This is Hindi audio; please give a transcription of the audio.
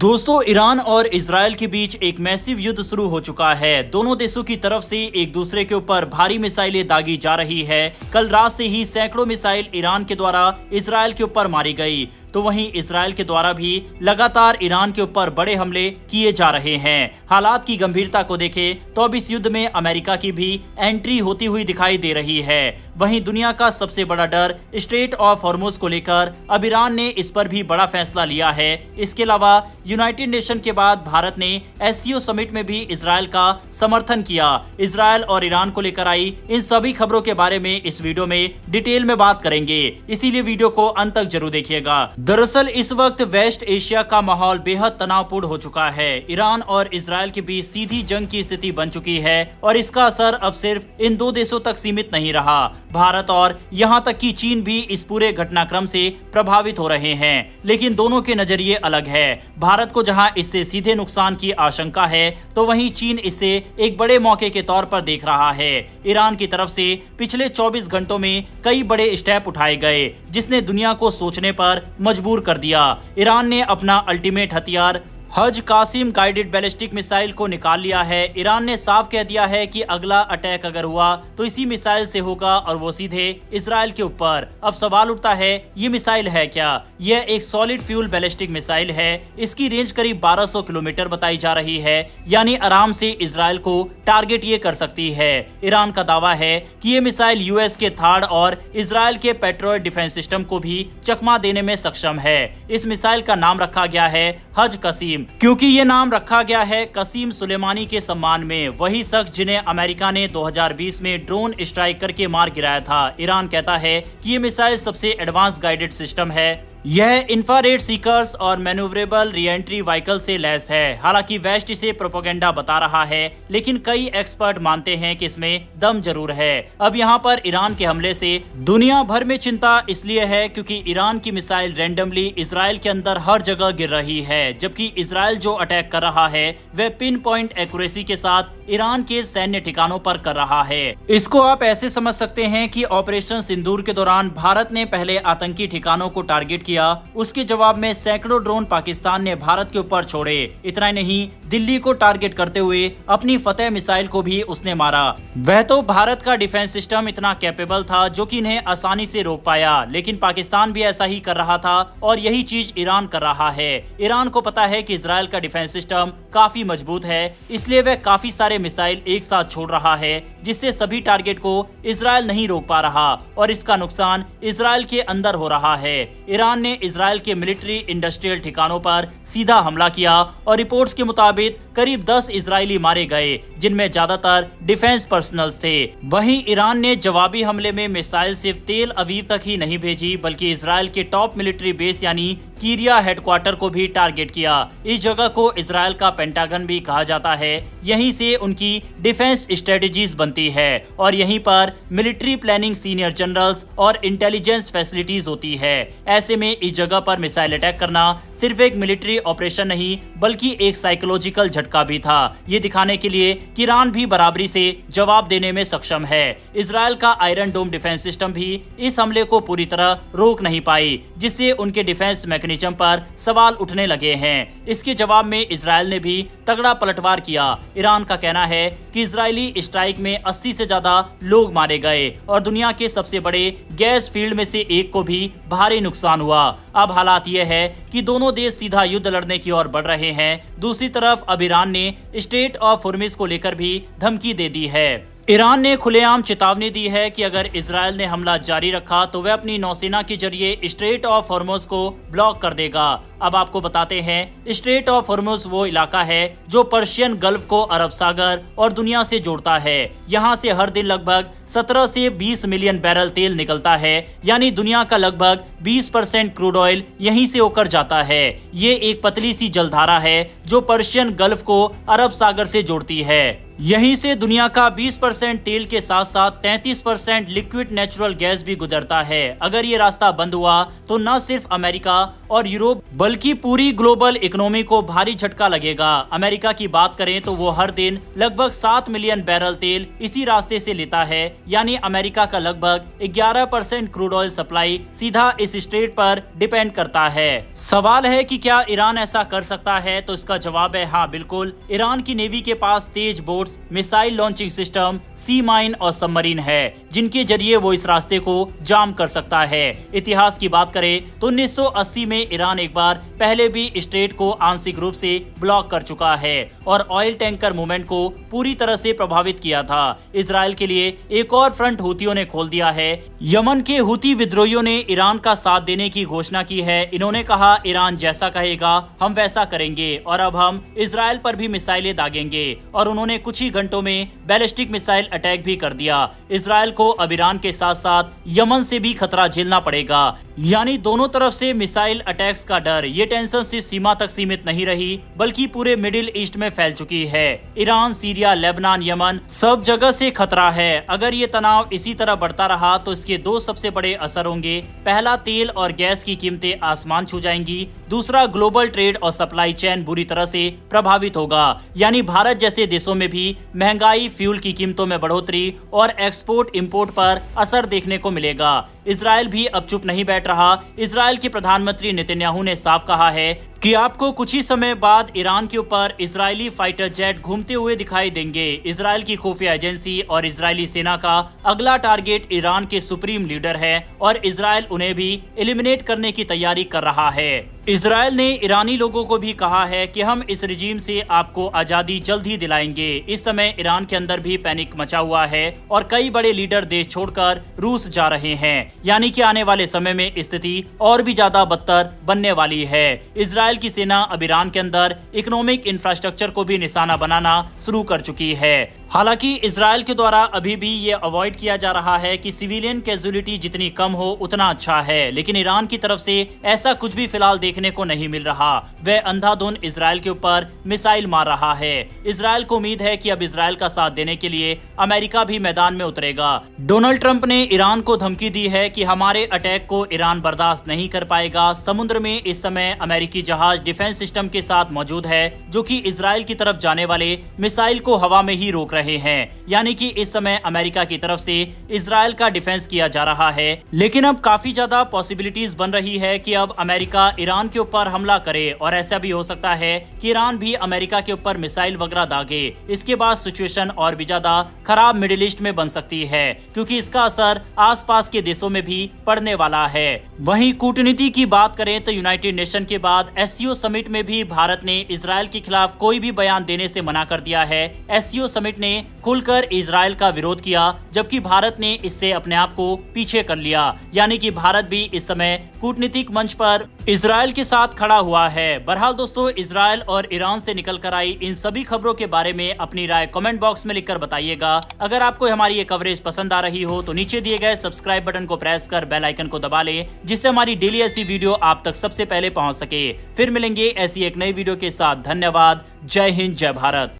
दोस्तों, ईरान और इजरायल के बीच एक मैसिव युद्ध शुरू हो चुका है। दोनों देशों की तरफ से एक दूसरे के ऊपर भारी मिसाइलें दागी जा रही है। कल रात से ही सैकड़ों मिसाइल ईरान के द्वारा इजरायल के ऊपर मारी गई, तो वहीं इजरायल के द्वारा भी लगातार ईरान के ऊपर बड़े हमले किए जा रहे हैं। हालात की गंभीरता को देखें तो अब इस युद्ध में अमेरिका की भी एंट्री होती हुई दिखाई दे रही है। वहीं दुनिया का सबसे बड़ा डर स्ट्रेट ऑफ हॉर्मुज को लेकर अब ईरान ने इस पर भी बड़ा फैसला लिया है। इसके अलावा यूनाइटेड नेशन के बाद भारत ने एससीओ समिट में भी इजरायल का समर्थन किया। इजरायल और ईरान को लेकर आई इन सभी खबरों के बारे में इस वीडियो में डिटेल में बात करेंगे, इसीलिए वीडियो को अंत तक जरूर देखिएगा। दरअसल इस वक्त वेस्ट एशिया का माहौल बेहद तनावपूर्ण हो चुका है। ईरान और इजरायल के बीच सीधी जंग की स्थिति बन चुकी है और इसका असर अब सिर्फ इन दो देशों तक सीमित नहीं रहा। भारत और यहां तक कि चीन भी इस पूरे घटनाक्रम से प्रभावित हो रहे हैं, लेकिन दोनों के नजरिए अलग है। भारत को जहां इससे सीधे नुकसान की आशंका है, तो वहीं चीन इसे एक बड़े मौके के तौर पर देख रहा है। ईरान की तरफ से पिछले 24 घंटों में कई बड़े स्टेप उठाए गए, जिसने दुनिया को सोचने पर मजबूर कर दिया। ईरान ने अपना अल्टीमेट हथियार हज कासिम गाइडेड बैलिस्टिक मिसाइल को निकाल लिया है। ईरान ने साफ कह दिया है कि अगला अटैक अगर हुआ तो इसी मिसाइल से होगा और वो सीधे इजरायल के ऊपर। अब सवाल उठता है, ये मिसाइल है क्या? यह एक सॉलिड फ्यूल बैलिस्टिक मिसाइल है। इसकी रेंज करीब 1200 किलोमीटर बताई जा रही है, यानी आराम से इजरायल को टारगेट ये कर सकती है। ईरान का दावा है कि ये मिसाइल यूएस के थार्ड और इजरायल के पेट्रियट डिफेंस सिस्टम को भी चकमा देने में सक्षम है। इस मिसाइल का नाम रखा गया है हज कासिम, क्योंकि ये नाम रखा गया है कसीम सुलेमानी के सम्मान में, वही शख्स जिन्हें अमेरिका ने 2020 में ड्रोन स्ट्राइक करके मार गिराया था। ईरान कहता है कि ये मिसाइल सबसे एडवांस गाइडेड सिस्टम है। यह इंफ्रारेड सीकर्स और मैन्यूवरेबल रीएंट्री व्हीकल से लैस है। हालांकि वेस्ट इसे प्रोपेगेंडा बता रहा है, लेकिन कई एक्सपर्ट मानते हैं कि इसमें दम जरूर है। अब यहाँ पर ईरान के हमले से दुनिया भर में चिंता इसलिए है क्योंकि ईरान की मिसाइल रैंडमली इजरायल के अंदर हर जगह गिर रही है, जबकि इजरायल जो अटैक कर रहा है वह पिन पॉइंट एक्यूरेसी के साथ ईरान के सैन्य ठिकानों पर कर रहा है। इसको आप ऐसे समझ सकते हैं कि ऑपरेशन सिंदूर के दौरान भारत ने पहले आतंकी ठिकानों को टारगेट किया, उसके जवाब में सैकड़ों ड्रोन पाकिस्तान ने भारत के ऊपर छोड़े। इतना ही नहीं, दिल्ली को टारगेट करते हुए अपनी फतेह मिसाइल को भी उसने मारा। वह तो भारत का डिफेंस सिस्टम इतना कैपेबल था जो कि इन्हें आसानी से रोक पाया, लेकिन पाकिस्तान भी ऐसा ही कर रहा था और यही चीज ईरान कर रहा है। ईरान को पता है कि इजरायल का डिफेंस सिस्टम काफी मजबूत है, इसलिए वह काफी सारे मिसाइल एक साथ छोड़ रहा है, जिससे सभी टारगेट को इजरायल नहीं रोक पा रहा और इसका नुकसान इजरायल के अंदर हो रहा है। ईरान ने इजरायल के मिलिट्री इंडस्ट्रियल ठिकानों पर सीधा हमला किया और रिपोर्ट्स के मुताबिक करीब 10 इजरायली मारे गए, जिनमें ज्यादातर डिफेंस पर्सनल्स थे। वहीं ईरान ने जवाबी हमले में मिसाइल सिर्फ तेल अवीव तक ही नहीं भेजी, बल्कि इजरायल के टॉप मिलिट्री बेस यानी कीरिया हेडक्वार्टर को भी टारगेट किया। इस जगह को इजरायल का पेंटागन भी कहा जाता है। यहीं से उनकी डिफेंस स्ट्रेटेजीज बनती है और यहीं पर मिलिट्री प्लानिंग, सीनियर जनरल्स और इंटेलिजेंस फैसिलिटीज होती है। ऐसे में इस जगह पर मिसाइल अटैक करना सिर्फ एक मिलिट्री ऑपरेशन नहीं, बल्कि एक साइकोलॉजिकल झटका भी था, ये दिखाने के लिए कि ईरान भी बराबरी से जवाब देने में सक्षम है। इजरायल का आयरन डोम डिफेंस सिस्टम भी इस हमले को पूरी तरह रोक नहीं पाई, जिससे उनके डिफेंस मैकेनिज्म पर सवाल उठने लगे हैं। इसके जवाब में इजरायल ने भी तगड़ा पलटवार किया। ईरान का कहना है कि इजरायली स्ट्राइक में 80 से ज्यादा लोग मारे गए और दुनिया के सबसे बड़े गैस फील्ड में से एक को भी भारी नुकसान हुआ। अब हालात ये है कि दोनों देश सीधा युद्ध लड़ने की ओर बढ़ रहे हैं। दूसरी तरफ अब ईरान ने स्ट्रेट ऑफ हॉर्मुज को लेकर भी धमकी दे दी है। ईरान ने खुलेआम चेतावनी दी है कि अगर इजरायल ने हमला जारी रखा तो वह अपनी नौसेना के जरिए स्ट्रेट ऑफ हॉर्मुज को ब्लॉक कर देगा। अब आपको बताते हैं, स्ट्रेट ऑफ हॉर्मुज वो इलाका है जो पर्शियन गल्फ को अरब सागर और दुनिया से जोड़ता है। यहाँ से हर दिन लगभग 17 से 20 मिलियन बैरल तेल निकलता है, यानी दुनिया का लगभग 20% क्रूड ऑयल यहीं से होकर जाता है। ये एक पतली सी जलधारा है जो पर्शियन गल्फ को अरब सागर से जोड़ती है। यहीं से दुनिया का 20% तेल के साथ साथ 33% लिक्विड नेचुरल गैस भी गुजरता है। अगर ये रास्ता बंद हुआ तो न सिर्फ अमेरिका और यूरोप बल्कि पूरी ग्लोबल इकोनॉमी को भारी झटका लगेगा। अमेरिका की बात करें तो वो हर दिन लगभग 7 मिलियन बैरल तेल इसी रास्ते से लेता है, यानी अमेरिका का लगभग 11% क्रूड ऑयल सप्लाई सीधा इस स्ट्रेट पर डिपेंड करता है। सवाल है कि क्या ईरान ऐसा कर सकता है, तो इसका जवाब है हाँ, बिल्कुल। ईरान की नेवी के पास तेज बोट्स, मिसाइल लॉन्चिंग सिस्टम, सी माइन और सबमरीन है, जिनके जरिए वो इस रास्ते को जाम कर सकता है। इतिहास की बात करें तो 1980 में ईरान एक बार पहले भी स्ट्रेट को आंशिक रूप से ब्लॉक कर चुका है और ऑयल टैंकर मूवमेंट को पूरी तरह से प्रभावित किया था। इजराइल के लिए एक और फ्रंट हुतियों ने खोल दिया है। यमन के हुती विद्रोहियों ने ईरान का साथ देने की घोषणा की है। इन्होंने कहा, ईरान जैसा कहेगा हम वैसा करेंगे और अब हम इजराइल पर भी मिसाइलें दागेंगे, और उन्होंने कुछ ही घंटों में बैलिस्टिक मिसाइल अटैक भी कर दिया। इजराइल को अब ईरान के साथ साथ यमन से भी खतरा झेलना पड़ेगा, यानी दोनों तरफ से मिसाइल अटैक्स का डर। ये टेंशन सिर्फ सीमा तक सीमित नहीं रही, बल्कि पूरे मिडिल ईस्ट में फैल चुकी है। ईरान, सीरिया, लेबनान, यमन सब जगह से खतरा है। अगर ये तनाव इसी तरह बढ़ता रहा तो इसके दो सबसे बड़े असर होंगे। पहला, तेल और गैस की कीमतें आसमान छू जाएंगी। दूसरा, ग्लोबल ट्रेड और सप्लाई चेन बुरी तरह से प्रभावित होगा, यानी भारत जैसे देशों में भी महंगाई, फ्यूल की कीमतों में बढ़ोतरी और एक्सपोर्ट इंपोर्ट पर असर देखने को मिलेगा। इजराइल भी अब चुप नहीं बैठ रहा। इजराइल के प्रधानमंत्री नेतन्याहू ने साफ कहा है कि आपको कुछ ही समय बाद ईरान के ऊपर इजरायली फाइटर जेट घूमते हुए दिखाई देंगे। इजराइल की खुफिया एजेंसी और इजरायली सेना का अगला टारगेट ईरान के सुप्रीम लीडर है और इजराइल उन्हें भी एलिमिनेट करने की तैयारी कर रहा है। इजराइल ने ईरानी लोगों को भी कहा है कि हम इस रिजीम से आपको आजादी जल्द ही दिलाएंगे। इस समय ईरान के अंदर भी पैनिक मचा हुआ है और कई बड़े लीडर देश छोड़कर रूस जा रहे हैं, यानी कि आने वाले समय में स्थिति और भी ज्यादा बदतर बनने वाली है। इजराइल की सेना अब ईरान के अंदर इकोनॉमिक इंफ्रास्ट्रक्चर को भी निशाना बनाना शुरू कर चुकी है। हालांकि इजराइल के द्वारा अभी भी ये अवॉइड किया जा रहा है कि सिविलियन कैजुअलिटी जितनी कम हो उतना अच्छा है, लेकिन ईरान की तरफ से ऐसा कुछ भी फिलहाल देखने को नहीं मिल रहा। वह अंधाधुंध इजराइल के ऊपर मिसाइल मार रहा है। इजराइल को उम्मीद है कि अब इजराइल का साथ देने के लिए अमेरिका भी मैदान में उतरेगा। डोनाल्ड ट्रंप ने ईरान को धमकी दी है कि हमारे अटैक को ईरान बर्दाश्त नहीं कर पाएगा। समुद्र में इस समय अमेरिकी जहाज डिफेंस सिस्टम के साथ मौजूद है, जो कि इजराइल की तरफ जाने वाले मिसाइल को हवा में ही रोक रहे हैं, यानी कि इस समय अमेरिका की तरफ से इजराइल का डिफेंस किया जा रहा है। लेकिन अब काफी ज्यादा पॉसिबिलिटीज बन रही है कि अब अमेरिका ईरान के ऊपर हमला करे, और ऐसा भी हो सकता है कि ईरान भी अमेरिका के ऊपर मिसाइल वगैरह दागे। इसके बाद सिचुएशन और भी ज्यादा खराब मिडिल ईस्ट में बन सकती है, क्योंकि इसका असर आसपास के देशों में भी पड़ने वाला है। वहीं कूटनीति की बात करें तो यूनाइटेड नेशन के बाद एससीओ समिट में भी भारत ने इजराइल के खिलाफ कोई भी बयान देने से मना कर दिया है। एससीओ समिट ने खुलकर इजराइल का विरोध किया, जबकि भारत ने इससे अपने आप को पीछे कर लिया, यानी कि भारत भी इस समय कूटनीतिक मंच पर इजराइल के साथ खड़ा हुआ है। बहरहाल दोस्तों, इजराइल और ईरान से निकल कर आई इन सभी खबरों के बारे में अपनी राय कमेंट बॉक्स में लिखकर बताइएगा। अगर आपको हमारी ये कवरेज पसंद आ रही हो तो नीचे दिए गए सब्सक्राइब बटन को प्रेस कर बेल आइकन को दबा लें, जिससे हमारी डेली ऐसी वीडियो आप तक सबसे पहले पहुंच सके। फिर मिलेंगे ऐसी एक नई वीडियो के साथ। धन्यवाद। जय हिंद, जय भारत।